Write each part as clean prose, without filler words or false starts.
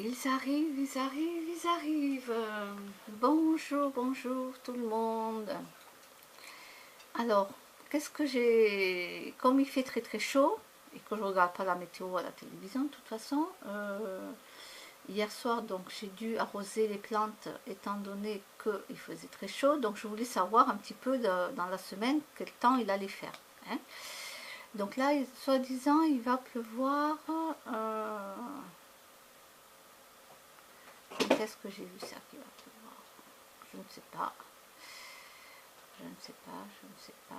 Ils arrivent, ils arrivent, ils arrivent. Bonjour, bonjour tout le monde. Alors, qu'est-ce que j'ai... Comme il fait très très chaud, et que je ne regarde pas la météo à la télévision de toute façon, hier soir, donc j'ai dû arroser les plantes étant donné qu'il faisait très chaud. Donc je voulais savoir un petit peu dans la semaine quel temps il allait faire. Hein. Donc là, soi-disant, il va pleuvoir... Quand est-ce que j'ai vu ça qui va pleuvoir? Je ne sais pas. Je ne sais pas, je ne sais pas.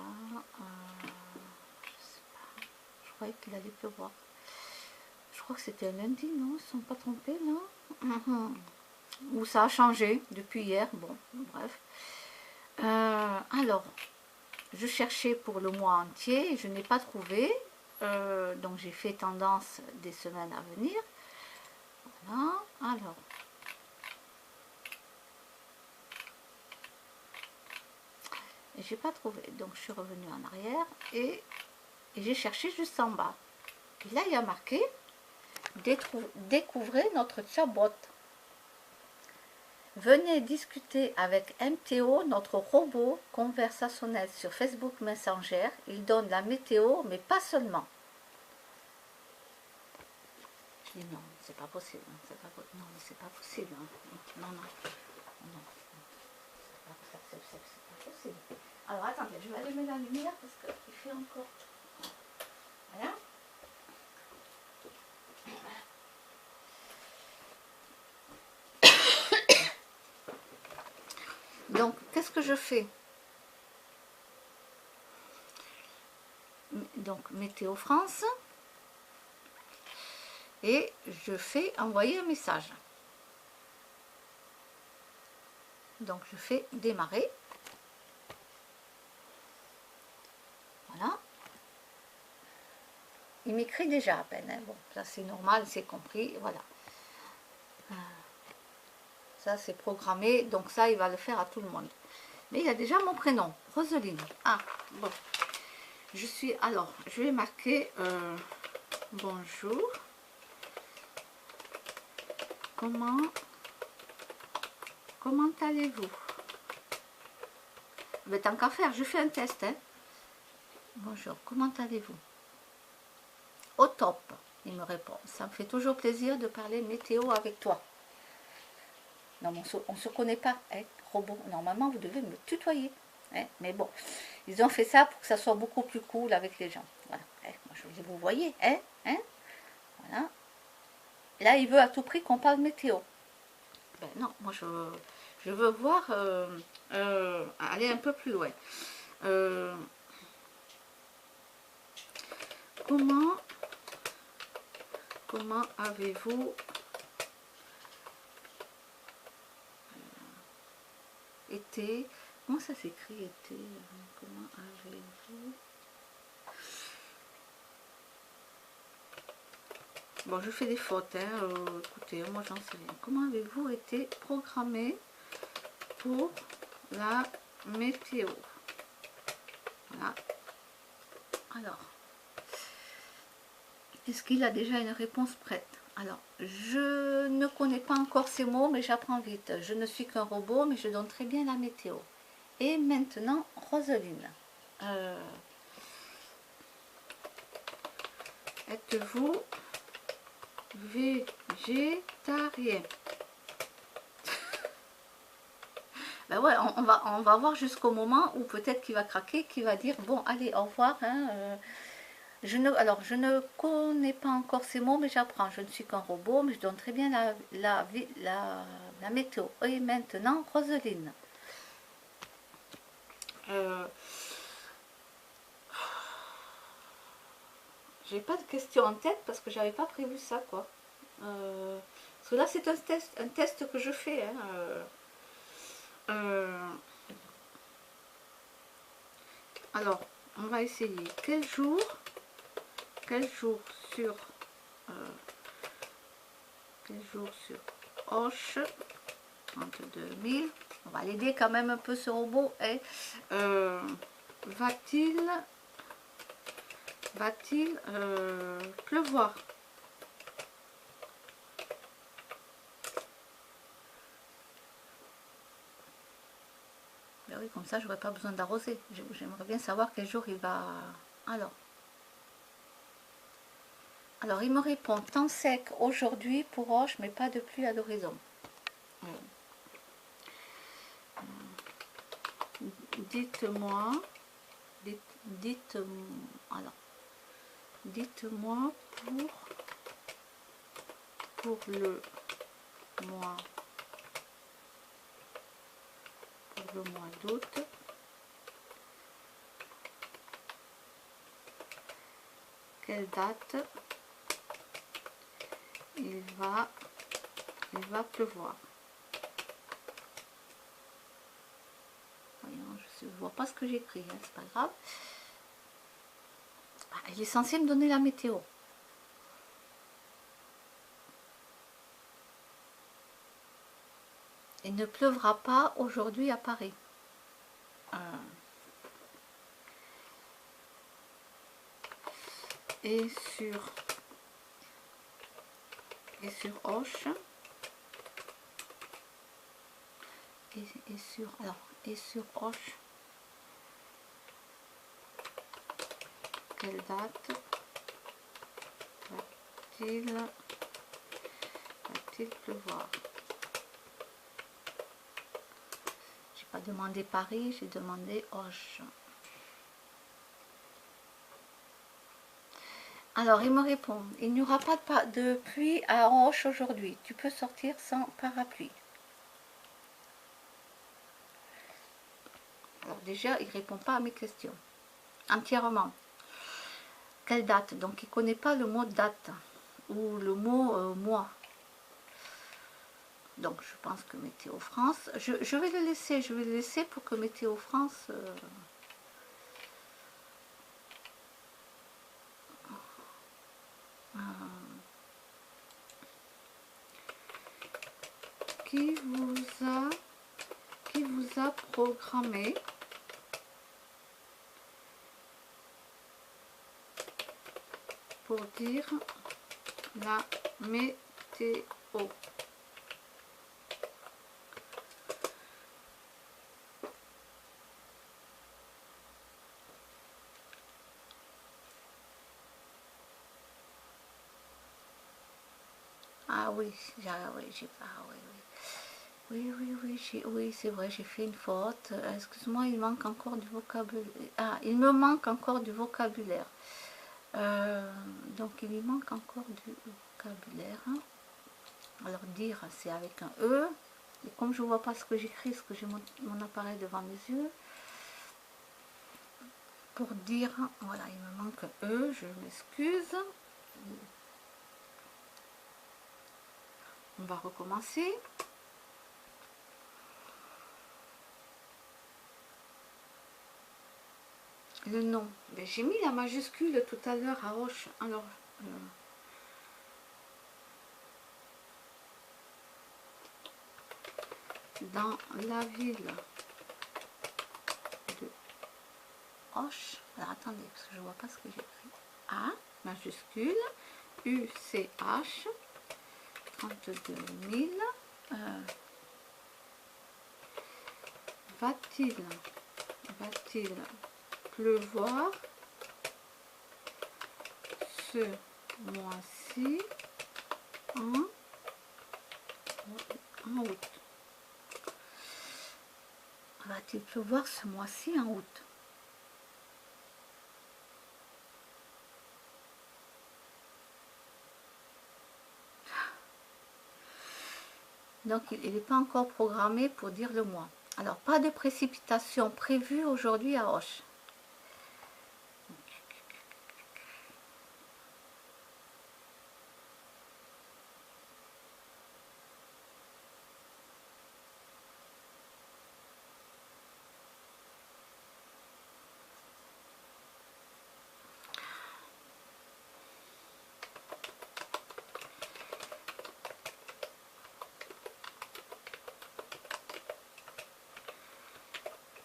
Je sais pas. Je croyais qu'il allait pleuvoir. Je crois que c'était un lundi, non? Ils ne sont pas trompés, non? Ou ça a changé depuis hier. Bon, bref. Alors, je cherchais pour le mois entier, je n'ai pas trouvé. Donc j'ai fait tendance des semaines à venir. Voilà. Alors, et j'ai pas trouvé, donc je suis revenue en arrière et j'ai cherché juste en bas. Et là il y a marqué découvrez notre chatbot. Venez discuter avec MTO, notre robot conversationnel sur Facebook Messenger. Il donne la météo, mais pas seulement. Je dis non, c'est pas possible. Non, mais c'est pas possible. Non, non, non. C'est pas possible. Alors attendez, je vais allumer la lumière parce qu'il fait encore. Voilà. Donc, qu'est-ce que je fais? Donc, Météo France. Et je fais envoyer un message. Donc, je fais démarrer. Voilà. Il m'écrit déjà à peine. Hein. Bon, ça c'est normal, c'est compris. Voilà. Ça c'est programmé. Donc, ça, il va le faire à tout le monde. Mais il y a déjà mon prénom, Roseline. Ah, bon. Je suis... Alors, je vais marquer bonjour. Comment allez-vous? Mais tant qu'à faire, je fais un test. Hein. Bonjour, comment allez-vous? Au top, il me répond. Ça me fait toujours plaisir de parler météo avec toi. Non, mais on ne se connaît pas, hein, robot. Normalement, vous devez me tutoyer. Hein, mais bon, ils ont fait ça pour que ça soit beaucoup plus cool avec les gens. Voilà. Hein, moi, je vous voyez, hein, hein, voilà. Là, il veut à tout prix qu'on parle météo. Ben non, moi, je veux voir aller un peu plus loin. Comment avez-vous été? Comment ça s'écrit été? Comment avez-vous? Bon, je fais des fautes, hein. Écoutez, moi j'en sais rien. Comment avez-vous été programmé pour la météo? Voilà. Alors, est-ce qu'il a déjà une réponse prête? Alors, je ne connais pas encore ces mots, mais j'apprends vite. Je ne suis qu'un robot, mais je donne très bien la météo. Et maintenant, Roseline. Êtes-vous végétarien? Ben ouais, on va voir jusqu'au moment où peut-être qu'il va craquer, qu'il va dire bon allez au revoir. Hein, je ne connais pas encore ces mots, mais j'apprends. Je ne suis qu'un robot, mais je donne très bien la météo. Et maintenant, Roseline. J'ai pas de questions en tête parce que j'avais pas prévu ça quoi. Parce que là c'est un test que je fais. Hein, alors, on va essayer. Quel jour sur Hoche 32 000. On va l'aider quand même un peu ce robot. Et va-t-il pleuvoir? oui, comme ça, j'aurais pas besoin d'arroser. J'aimerais bien savoir quel jour il va... Alors, il me répond, temps sec aujourd'hui pour Auch, mais pas de pluie à l'horizon. Dites-moi, dites-moi pour le mois d'août, quelle date il va pleuvoir. Voyons, je ne vois pas ce que j'écris, hein, c'est pas grave. Il est censé me donner la météo. Il ne pleuvra pas aujourd'hui à Paris. Et sur Auch et sur Auch, quelle date va-t-il pleuvoir? J'ai pas demandé Paris, j'ai demandé Auch. Alors, il me répond, il n'y aura pas de pluie à Auch aujourd'hui. Tu peux sortir sans parapluie. Alors déjà, il ne répond pas à mes questions. Entièrement. Quelle date? Donc, il ne connaît pas le mot date ou le mot mois. Donc, je pense que Météo France... Je vais le laisser pour que Météo France... qui vous a programmé pour dire la météo? Ah oui, oui, c'est vrai, j'ai fait une faute. Excuse-moi, il manque encore du vocabulaire. Ah, il me manque encore du vocabulaire. Donc, il lui manque encore du vocabulaire. Alors, dire, c'est avec un E. Et comme je ne vois pas ce que j'écris, parce que j'ai mon appareil devant mes yeux, pour dire, voilà, il me manque un E, je m'excuse. On va recommencer. Le nom. Ben, j'ai mis la majuscule tout à l'heure à Auch. Alors, dans la ville de Auch. Alors, attendez, parce que je ne vois pas ce que j'ai écrit. A, majuscule, UCH, 32 000. Va-t-il pleuvoir ce mois-ci en août? Va-t-il pleuvoir ce mois-ci en août? Donc il n'est pas encore programmé pour dire le mois. Alors pas de précipitation prévue aujourd'hui à Auch.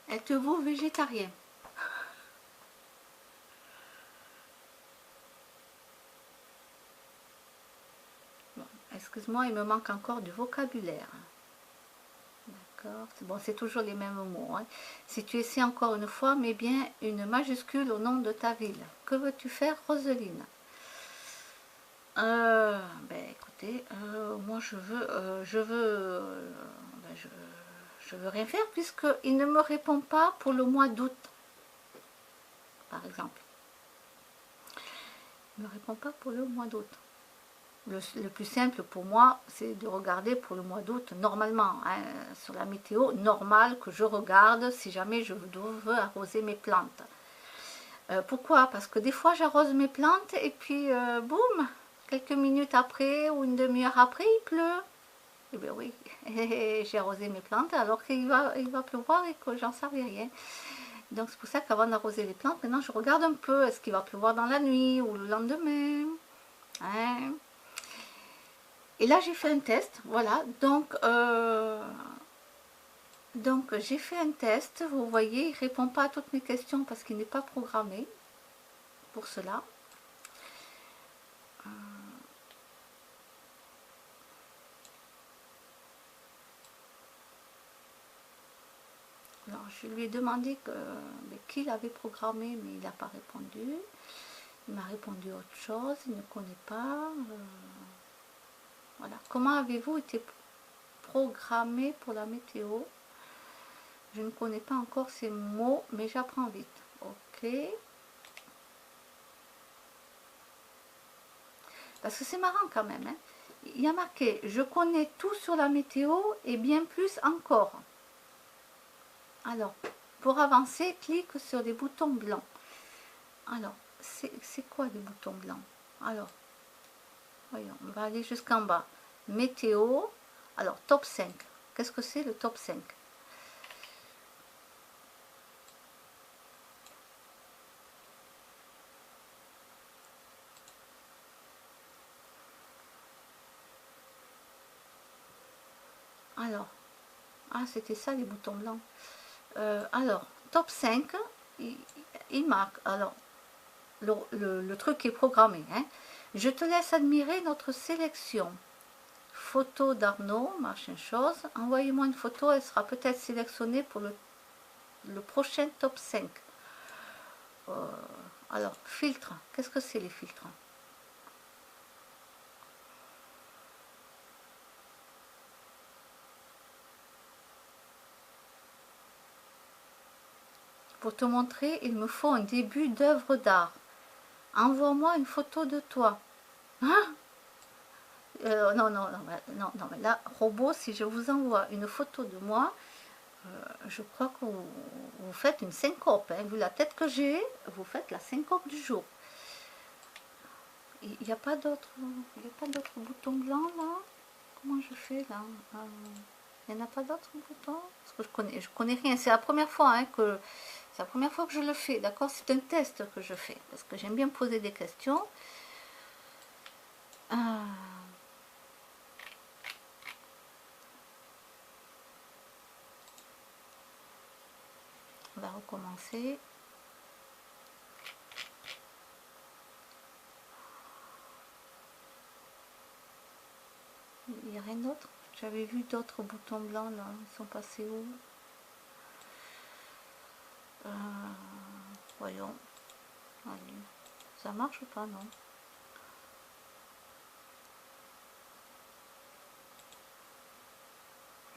Êtes-vous végétarien? Bon, excuse-moi, il me manque encore du vocabulaire. d'accord. Bon, c'est toujours les mêmes mots. Hein. Si tu essaies encore une fois, mets bien une majuscule au nom de ta ville. Que veux-tu faire, Roseline? Ben écoutez, moi ben, je veux rien faire puisqu'il ne me répond pas pour le mois d'août, par exemple. Il ne me répond pas pour le mois d'août. Le plus simple pour moi, c'est de regarder pour le mois d'août, normalement, hein, sur la météo normale que je regarde si jamais je veux arroser mes plantes. Pourquoi? Parce que des fois, j'arrose mes plantes et puis, boum, quelques minutes après ou une demi-heure après, il pleut. Eh bien oui, j'ai arrosé mes plantes alors qu'il va pleuvoir et que j'en savais rien. Donc c'est pour ça qu'avant d'arroser les plantes, maintenant je regarde un peu, est-ce qu'il va pleuvoir dans la nuit ou le lendemain, hein. Et là j'ai fait un test, voilà, donc j'ai fait un test, vous voyez, il ne répond pas à toutes mes questions parce qu'il n'est pas programmé pour cela. Alors je lui ai demandé qui l'avait programmé, mais il n'a pas répondu. Il m'a répondu autre chose, il ne connaît pas. Voilà. Comment avez-vous été programmé pour la météo? Je ne connais pas encore ces mots, mais j'apprends vite. Ok. Parce que c'est marrant quand même. Hein. Il y a marqué, je connais tout sur la météo et bien plus encore. Alors, pour avancer, clique sur les boutons blancs. Alors, c'est quoi les boutons blancs? Alors, voyons, on va aller jusqu'en bas. Météo. Alors, top 5. Qu'est-ce que c'est le top 5? Alors, c'était ça les boutons blancs. Alors, top 5, il marque, alors, le truc est programmé. Hein. Je te laisse admirer notre sélection. Photo d'Arnaud, machin chose. Envoyez-moi une photo, elle sera peut-être sélectionnée pour le prochain top 5. Alors, filtre. Qu'est-ce que c'est les filtres? Pour te montrer, il me faut un début d'œuvre d'art. Envoie-moi une photo de toi. Hein? Non, mais là, robot, si je vous envoie une photo de moi, je crois que vous faites une syncope. Hein. Vu la tête que j'ai, vous faites la syncope du jour. Il n'y a pas d'autres boutons blancs là? Comment je fais là? Il n'y en a pas d'autres boutons? Parce que je connais rien. C'est la première fois hein, que je le fais. D'accord? C'est un test que je fais parce que j'aime bien poser des questions. On va recommencer. Il n'y a rien d'autre? J'avais vu d'autres boutons blancs là. Ils sont passés où? Voyons. Allez. Ça marche ou pas? Non.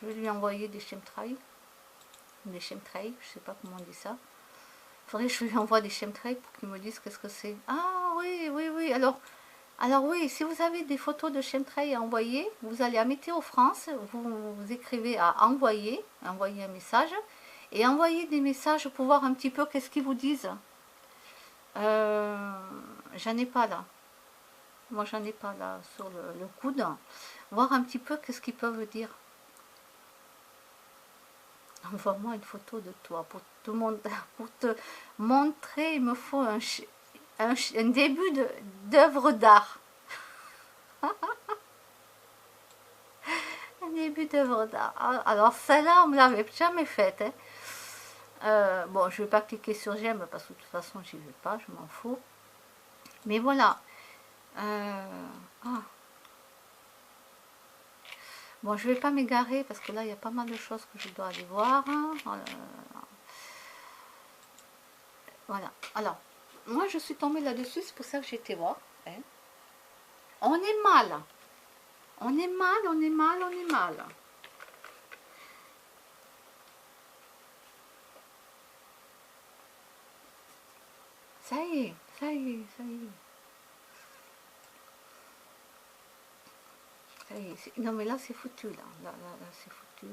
Je vais lui envoyer des chemtrails. Des chemtrails, je sais pas comment on dit ça. Il faudrait que je lui envoie des chemtrails pour qu'il me dise qu'est-ce que c'est. Ah oui. Alors oui, si vous avez des photos de chemtrails à envoyer, vous allez à Météo France, vous écrivez à envoyer un message, et envoyer des messages pour voir un petit peu qu'est-ce qu'ils vous disent. J'en ai pas là. Moi j'en ai pas là sur le coude. Voir un petit peu qu'est-ce qu'ils peuvent dire. Envoie-moi une photo de toi pour te montrer. Il me faut un début d'œuvre d'art. Un début d'œuvre d'art. Alors celle-là, on me l'avait jamais faite. Hein. Bon, je ne vais pas cliquer sur j'aime parce que de toute façon, j'y vais pas, je m'en fous. Mais voilà. Bon, je ne vais pas m'égarer parce que là, il y a pas mal de choses que je dois aller voir. Voilà. Alors, moi, je suis tombée là-dessus, c'est pour ça que j'ai été voir. Hein. On est mal. On est mal, on est mal, on est mal. Ça y est, ça y est, ça y est. Ça y est. Non, mais là, c'est foutu, là. Là, c'est foutu.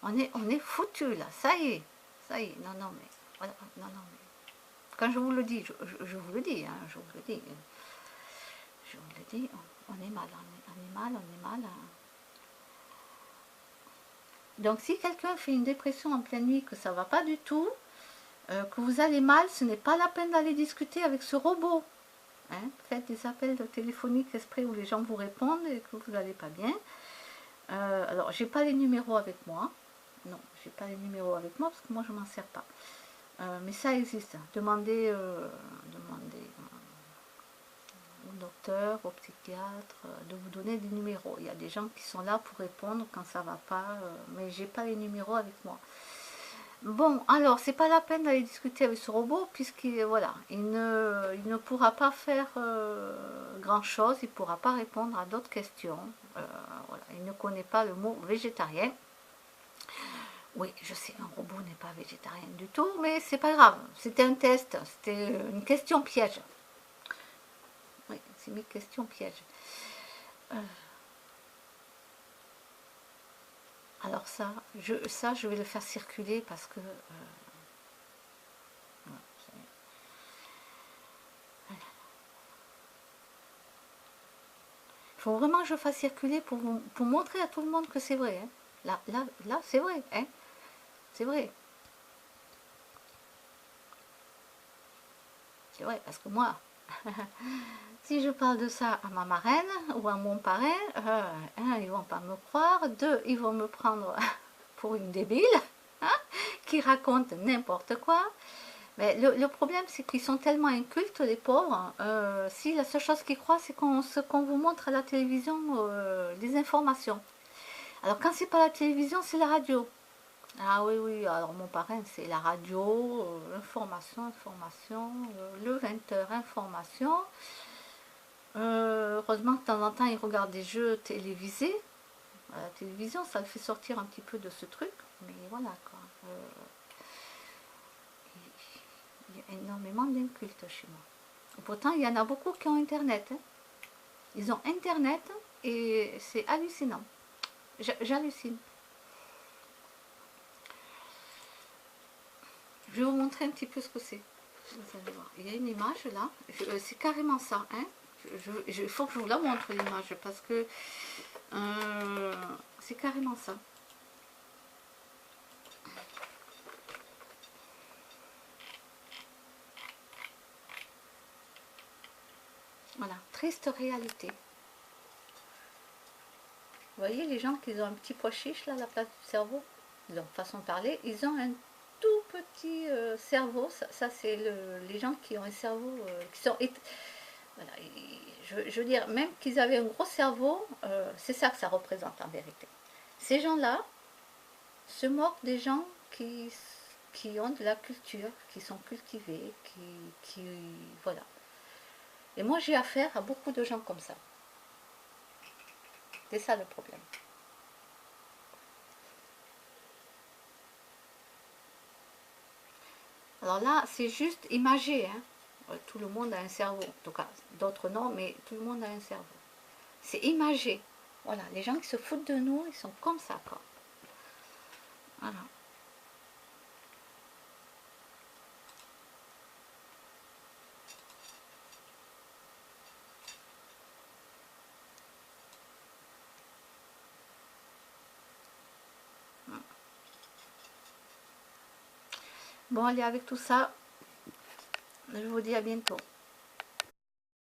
On est foutu, là. Ça y est. Ça y est. Non, non, mais... Voilà. Non, non, mais... Quand je vous le dis, je vous le dis, hein, je vous le dis. Je vous le dis, on est mal, on est mal, on est mal. Hein. Donc, si quelqu'un fait une dépression en pleine nuit, que ça ne va pas du tout, que vous allez mal, ce n'est pas la peine d'aller discuter avec ce robot. Hein. Faites des appels téléphoniques exprès où les gens vous répondent et que vous n'allez pas bien. Alors, j'ai pas les numéros avec moi. Non, j'ai pas les numéros avec moi parce que moi, je m'en sers pas. Mais ça existe. Demandez, au docteur, au psychiatre, de vous donner des numéros. Il y a des gens qui sont là pour répondre quand ça va pas, mais j'ai pas les numéros avec moi. Bon, alors, c'est pas la peine d'aller discuter avec ce robot, puisqu'il voilà, il ne pourra pas faire grand-chose, il ne pourra pas répondre à d'autres questions. Voilà, il ne connaît pas le mot végétarien. Oui, je sais, un robot n'est pas végétarien du tout, mais c'est pas grave. C'était un test, c'était une question piège. Oui, c'est une question piège. Alors ça, je vais le faire circuler parce que... il faut vraiment que je fasse circuler pour montrer à tout le monde que c'est vrai. Hein. Là c'est vrai. Hein. C'est vrai. C'est vrai, parce que moi, si je parle de ça à ma marraine ou à mon parrain, un, ils vont pas me croire, deux, ils vont me prendre pour une débile, hein, qui raconte n'importe quoi. Mais le problème, c'est qu'ils sont tellement incultes, les pauvres. Si la seule chose qu'ils croient, c'est ce qu'on vous montre à la télévision, des informations. Alors quand c'est pas la télévision, c'est la radio. Ah oui, oui, alors mon parrain, c'est la radio, information, le 20h, information. Heureusement que de temps en temps, il regarde des jeux télévisés. À la télévision, ça le fait sortir un petit peu de ce truc. Mais voilà, quoi. Il y a énormément d'incultes chez moi. Pourtant, il y en a beaucoup qui ont Internet. Hein. Ils ont Internet et c'est hallucinant. J'hallucine. Je vais vous montrer un petit peu ce que c'est. Vous allez voir. Il y a une image là. C'est carrément ça. Hein. Il faut que je vous la montre l'image parce que c'est carrément ça. Voilà, triste réalité. Vous voyez les gens qui ont un petit pois chiche là à la place du cerveau, ils ont façon de parler, ils ont un tout petit cerveau. Ça c'est les gens qui ont un cerveau qui sont voilà, je veux dire, même qu'ils avaient un gros cerveau, c'est ça que ça représente en vérité. Ces gens-là se moquent des gens qui ont de la culture, qui sont cultivés, voilà. Et moi j'ai affaire à beaucoup de gens comme ça. C'est ça le problème. Alors là, c'est juste imagé. Hein. Tout le monde a un cerveau. En tout cas, d'autres non, mais tout le monde a un cerveau. C'est imagé. Voilà, les gens qui se foutent de nous, ils sont comme ça, quoi. Voilà. Bon, allez, avec tout ça, je vous dis à bientôt.